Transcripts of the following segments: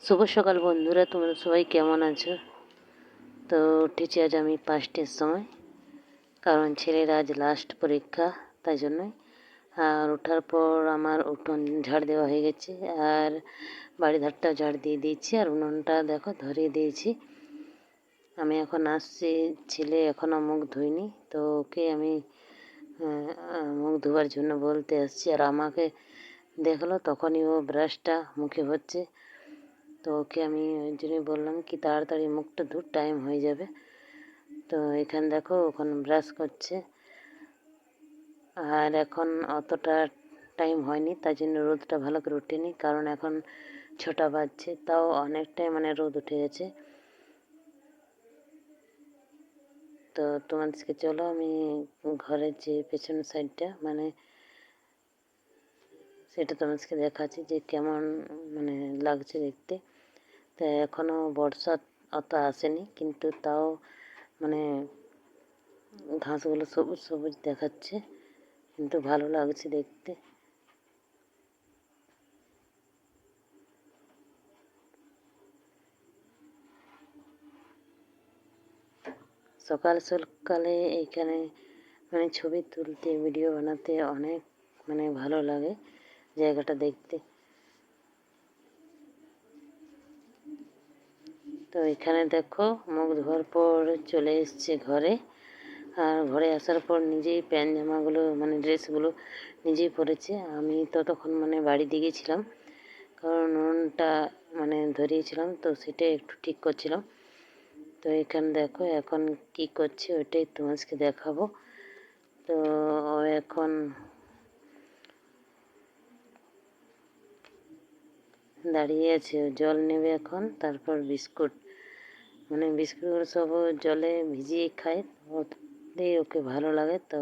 শুভ সকাল বন্ধুরা, তোমরা সবাই কেমন আছো? তো উঠেছি আজ আমি 5টের সময়, কারণ ছেলের আজ লাস্ট পরীক্ষা, তাই জন্যই। আর ওঠার পর আমার উঠোন ঝাড় দেওয়া হয়ে গেছে, আর বাড়ি ধারটাও ঝাড় দিয়ে দিয়েছি, আর উনুনটা দেখো ধরিয়ে দিয়েছি। আমি এখন আসছি, ছেলে এখনও মুখ ধুইনি, তো ওকে আমি মুখ ধোয়ার জন্য বলতে আসছি। আর আমাকে দেখলো তখনই ও ব্রাশটা মুখে ভরছে, তো ওকে আমি ওই জন্যই বললাম কি তাড়াতাড়ি মুখটা ধুর, টাইম হয়ে যাবে। তো এখানে দেখো ওখানে ব্রাশ করছে, আর এখন অতটা টাইম হয়নি, তাই জন্য রোদটা ভালো করে ওঠেনি, কারণ এখন 6টা বাজছে, তাও অনেকটাই রোদ উঠে গেছে। তো তোমাদেরকে চলো আমি ঘরের যে পেছনের সাইডটা সেটা তোমাদেরকে দেখাচ্ছি যে কেমন লাগছে দেখতে। তো এখনও বর্ষা অত আসেনি, কিন্তু তাও ঘাসগুলো সবুজ সবুজ দেখাচ্ছে, কিন্তু ভালো লাগছে দেখতে। সকাল সকালে এইখানে ছবি তুলতে, ভিডিও বানাতে অনেক ভালো লাগে জায়গাটা দেখতে। তো এখানে দেখো মুখ ধোয়ার পর চলে এসছে ঘরে, আর ঘরে আসার পর নিজেই প্যান্ট জামাগুলো ড্রেসগুলো নিজেই পরেছে। আমি ততক্ষণ বাড়ি দিয়ে গেছিলাম, কারণ উনুনটা ধরিয়েছিলাম, তো সেটা একটু ঠিক করছিলাম। তো এখানে দেখো এখন কি করছে ওইটাই তোমাকে দেখাবো। তো ও এখন দাঁড়িয়ে আছে, জল নেবে এখন, তারপর বিস্কুট বিস্কুটগুলো সব জলে ভিজিয়ে খায়, ওতেই ওকে ভালো লাগে। তো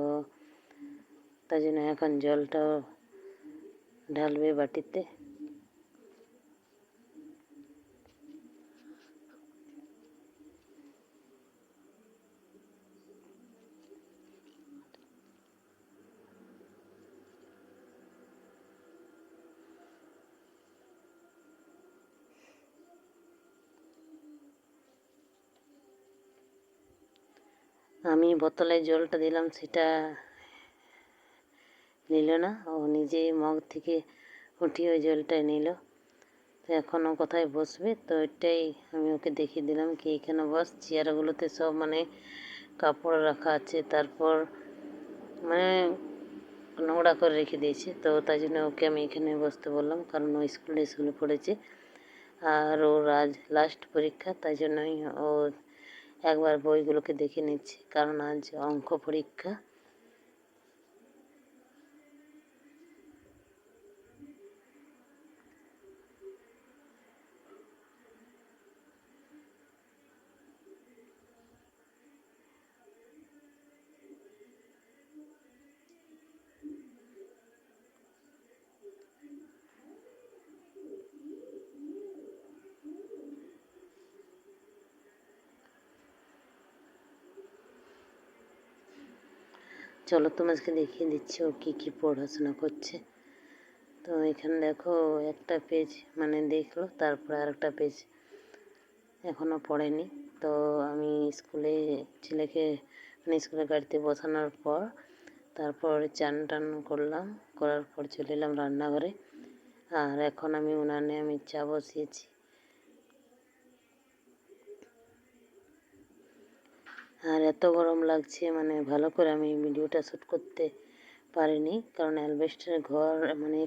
তাই জন্য এখন জলটাও ঢালবে বাটিতে। আমি বোতলে জলটা দিলাম, সেটা নিল না, ও নিজেই মগ থেকে উঠিয়ে ওই জলটাই নিল। তো এখনও কোথায় বসবে, তো এটাই আমি ওকে দেখিয়ে দিলাম কি এখানে বস। চেয়ারগুলোতে সব কাপড় রাখা আছে, তারপর নোংরা করে রেখে দিয়েছে, তো তাই জন্য ওকে আমি এখানে বসতে বললাম, কারণ ও স্কুলে পড়েছে, আর ওর আজ লাস্ট পরীক্ষা, তাই জন্যই ও একবার বইগুলোকে দেখে নিচ্ছে, কারণ আজ অঙ্ক পরীক্ষা। চলো তোমাকে দেখিয়ে দিচ্ছি ও কী কী পড়াশোনা করছে। তো এখানে দেখো একটা পেজ দেখলো, তারপরে আরেকটা পেজ এখনও পড়েনি। তো আমি ছেলেকে স্কুলের গাড়িতে বসানোর পর তারপর চান টান করলাম, করার পর চলে এলাম রান্নাঘরে, আর এখন আমি উনানে চা বসিয়েছি। আর এত গরম লাগছে, ভালো করে আমি ভিডিওটা শ্যুট করতে পারিনি, কারণ অ্যালবেস্টার ঘর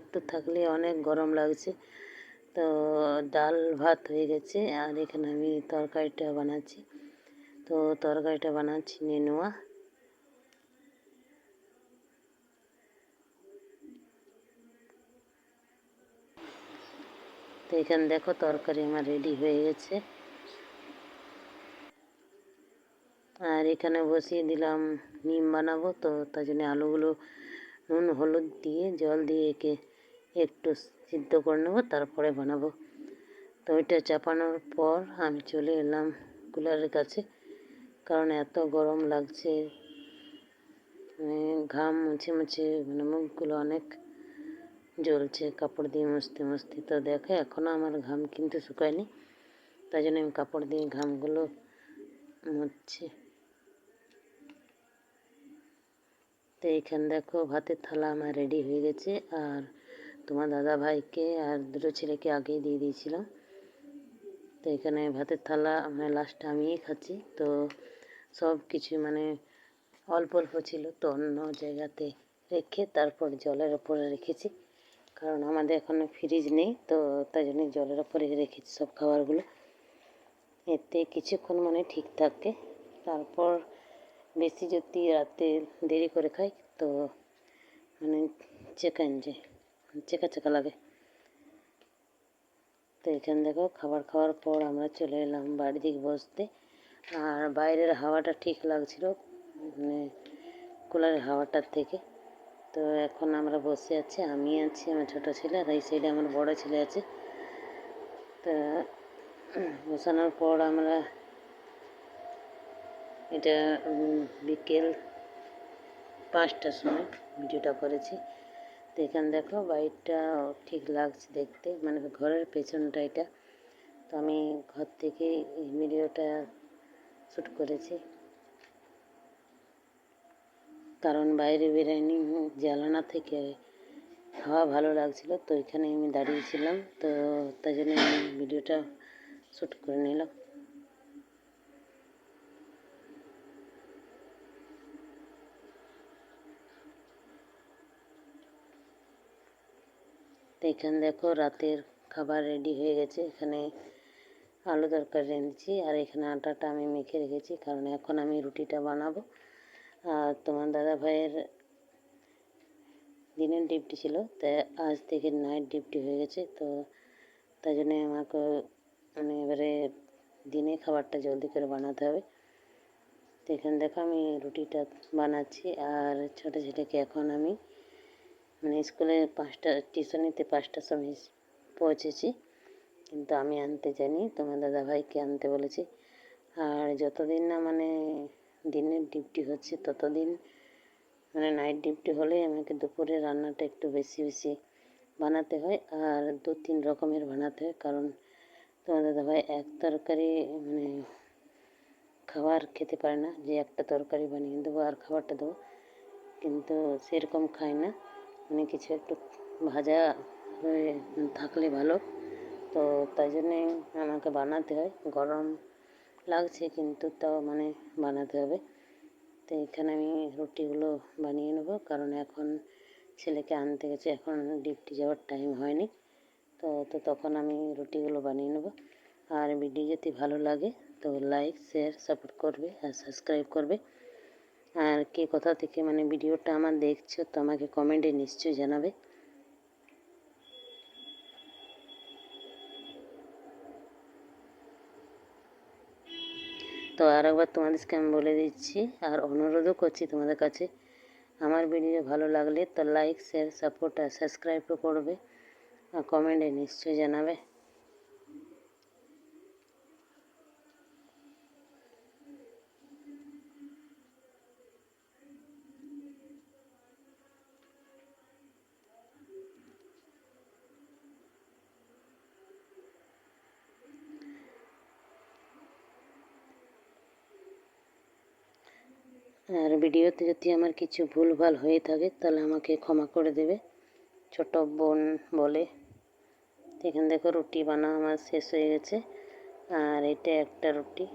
একটু থাকলে অনেক গরম লাগছে। তো ডাল ভাত হয়ে গেছে, আর এখানে আমি তরকারিটা বানাচ্ছি। তো তরকারিটা বানাচ্ছি নেনুয়া। তো এখানে দেখো তরকারি আমার রেডি হয়ে গেছে, আর এখানে বসিয়ে দিলাম ডিম বানাবো। তো তাই জন্য আলুগুলো নুন হলুদ দিয়ে জল দিয়ে একে একটু সিদ্ধ করে নেবো, তারপরে বানাবো। তো ওইটা চাপানোর পর আমি চলে এলাম কুলারের কাছে, কারণ এত গরম লাগছে, ঘাম মুছে মুছে মুখগুলো অনেক জ্বলছে কাপড় দিয়ে মুছতে মুছতে। তো দেখো এখনও আমার ঘাম কিন্তু শুকায়নি, তাই জন্য আমি কাপড় দিয়ে ঘামগুলো মুছছি। তো এইখানে দেখো ভাতের থালা আমার রেডি হয়ে গেছে, আর তোমার দাদা ভাইকে আর দুটো ছেলেকে আগেই দিয়ে দিয়েছিলাম। তো এখানে ভাতের থালা মানে লাস্টে আমিই খাচ্ছি। তো সব কিছু মানে অল্প অল্প ছিল, তো অন্য জায়গাতে রেখে তারপর জলের ওপরে রেখেছি, কারণ আমাদের এখনো ফ্রিজ নেই, তো তাই জন্য জলের ওপরে রেখেছি সব খাবারগুলো। এতে কিছুক্ষণ মানে ঠিক থাকে। তারপর বেশি যদি রাতে দেরি করে খাই তো মানে চেকা চেকা লাগে। তো এখানে দেখো খাবার খাওয়ার পর আমরা চলে এলাম বাড়ির দিকে বসতে। আর বাইরের হাওয়াটা ঠিক লাগছিল, মানে কুলারের হাওয়াটার থেকে। তো এখন আমরা বসে আছি, আমি আছি, আমার ছোটো ছেলে, আর এই সাইডে আমার বড় ছেলে আছে। তা বসানোর পর আমরা এটা বিকেল 5টার সময় ভিডিওটা করেছি। তো এখানে দেখো বাড়িটা ঠিক লাগছে দেখতে, মানে ঘরের পেছনটা এটা। তো আমি ঘর থেকে এই ভিডিওটা শ্যুট করেছি, কারণ বাইরে বেরোয়নি, জানালা থেকে হাওয়া ভালো লাগছিল, তো এখানে আমি দাঁড়িয়েছিলাম, তো তাই জন্য আমি ভিডিওটা শ্যুট করে নিলাম। তো এখানে দেখো রাতের খাবার রেডি হয়ে গেছে। এখানে আলু তরকারি রেঁধেছি, আর এখানে আটাটা আমি মেখে রেখেছি, কারণ এখন আমি রুটিটা বানাবো। আর তোমার দাদা ভাইয়ের দিনের ডিউটি ছিল, তাই আজ থেকে নাইট ডিউটি হয়ে গেছে। তো তাই জন্যে আমাকে মানে এবারে দিনে খাবারটা জলদি করে বানাতে হবে। তো এখানে দেখো আমি রুটিটা বানাচ্ছি, আর ছোটো ছেলেকে এখন আমি মানে স্কুলে টিউশনিতে 5টার সময় পৌঁছেছি, কিন্তু আমি আনতে যাইনি, তোমার দাদা ভাইকে আনতে বলেছি। আর যতদিন না মানে দিনের ডিউটি হচ্ছে ততদিন মানে নাইট ডিউটি হলে আমাকে দুপুরে রান্নাটা একটু বেশি বেশি বানাতে হয়, আর 2-3 রকমের বানাতে হয়, কারণ তোমার দাদাভাই এক তরকারি মানে খাবার খেতে পারে না, যে একটা তরকারি বানিয়ে দেবো আর খাবারটা দেবো, কিন্তু সেরকম খায় না, মানে কিছু একটু ভাজা হয়ে থাকলে ভালো। তো তাই জন্যে আমাকে বানাতে হয়, গরম লাগছে কিন্তু তাও মানে বানাতে হবে। তো এখানে আমি রুটিগুলো বানিয়ে নেব, কারণ এখন ছেলেকে আনতে গেছে, এখন ডিউটি যাওয়ার টাইম হয়নি। তো তখন আমি রুটিগুলো বানিয়ে নেব। আর ভিডিও যদি ভালো লাগে তো লাইক শেয়ার সাপোর্ট করবে আর সাবস্ক্রাইব করবে। আর কে কোথা থেকে মানে ভিডিওটা আমার দেখছো তো আমাকে কমেন্টে নিশ্চয়ই জানাবে। তো আর একবার তোমাদেরকে আমি বলে দিচ্ছি, আর অনুরোধও করছি তোমাদের কাছে, আমার ভিডিও ভালো লাগলে তো লাইক শেয়ার সাপোর্ট আর সাবস্ক্রাইবও করবে, আর কমেন্টে নিশ্চয়ই জানাবে। আর ভিডিওতে যদি আমার কিছু ভুলভাল হয়ে থাকে তাহলে আমাকে ক্ষমা করে দেবে, ছোট বোন বলে। এখানে দেখো রুটি বানানো আমার শেষ হয়ে গেছে, আর এটা একটা রুটি।